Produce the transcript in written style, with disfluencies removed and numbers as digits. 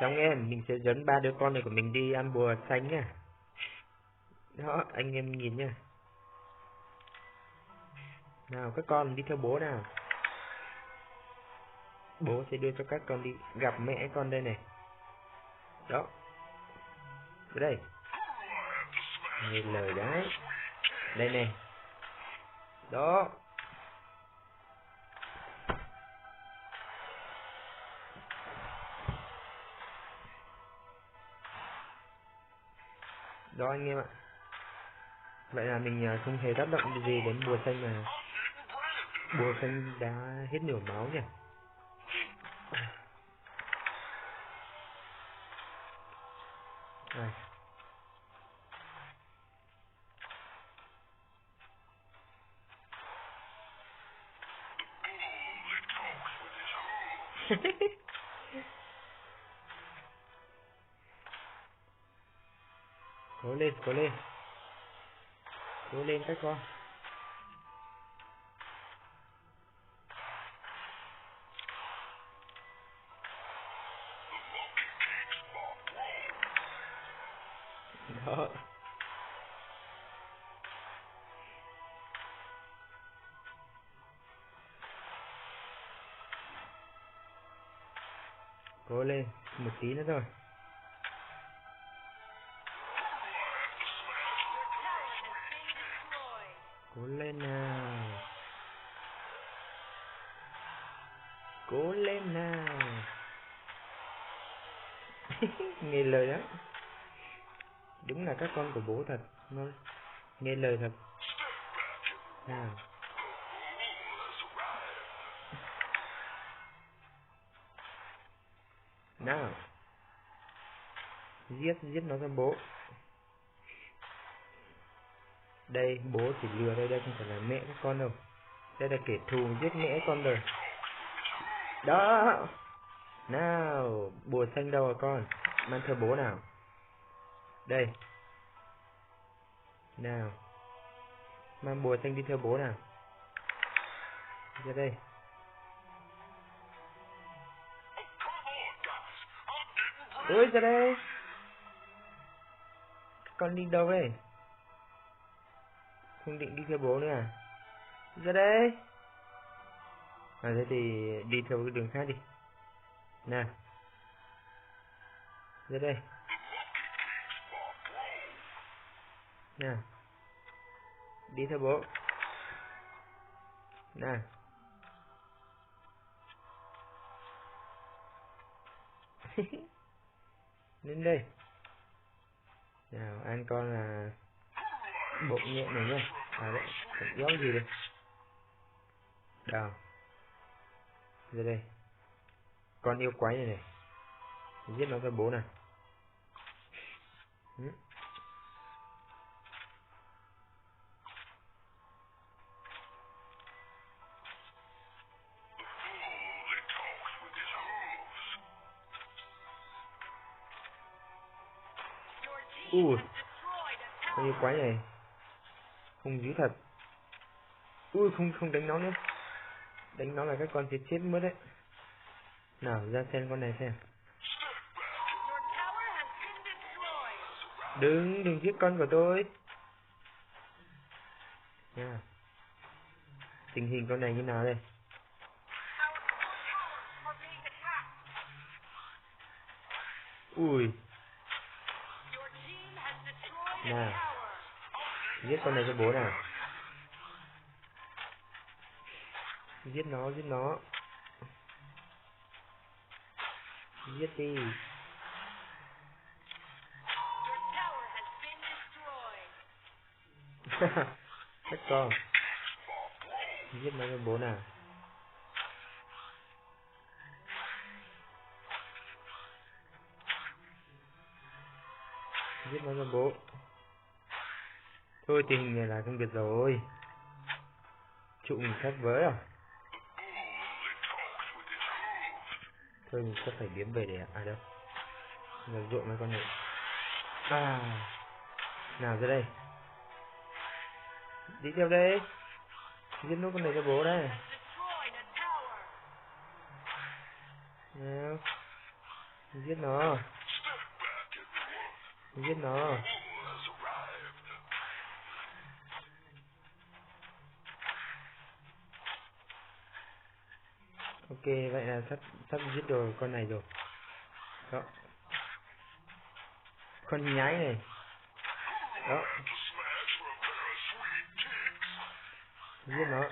Xong em, mình sẽ dẫn 3 đứa con này của mình đi ăn bùa xanh nha. Đó, anh em nhìn nha. Nào các con đi theo bố nào. Bố sẽ đưa cho các con đi gặp mẹ con đây này. Đó. Ở đây. Nghe lời đấy. Đây này. Đó. Đó anh em ạ. Vậy là mình không hề tác động gì đến bùa xanh mà. Bùa xanh đã hết nửa máu nhỉ. Này. Cố lên, cố lên. Cố lên các con. Đó. Cố lên, một tí nữa thôi. Cố lên nào. Cố lên nào. Nghe lời đó. Đúng là các con của bố thật. Nó nghe lời thật. Nào. Nào. Giết nó cho bố. Đây, bố chỉ lừa đây không phải là mẹ các con đâu. Đây là kẻ thù giết mẹ con rồi. Đó. Nào, bùa xanh đâu rồi con? Mang theo bố nào. Đây. Nào. Mang bùa xanh đi theo bố nào. Ra đây. Ôi ra đây. Con đi đâu đây? Không định đi theo bố nữa à? Ra đây. À thế thì đi theo cái đường khác đi. Nào. Ra đây. Nào. Đi theo bố. Nào. Lên đây. Nào ăn con là bộ nhẹ này nhá. À đấy, kéo gì đây? Đâu? Ra đây. Con yêu quái này này. Giết nó cho bố nào. Con yêu quái này. Không dữ thật. Không đánh nó nữa. Đánh nó là các con sẽ chết mất đấy. Nào ra xem con này xem. Đừng giết con của tôi nha. Tình hình con này như nào đây? Nào giết con này cho bố nào. Giết nó. Giết đi. Các con. Giết nó cho bố nào. Giết nó cho bố. Thôi tình hình này là không được rồi. Trụ mình sắp vỡ à. Thôi mình sẽ phải biến về để đâu. Rồi ruộng mấy con này. Nào ra đây. Đi theo đây. Giết nốt con này cho bố đây. Nào. Giết nó. Giết nó. Ok, vậy là sắp giết được con này rồi. Đó. Con nhái này. Đó. Giết nó.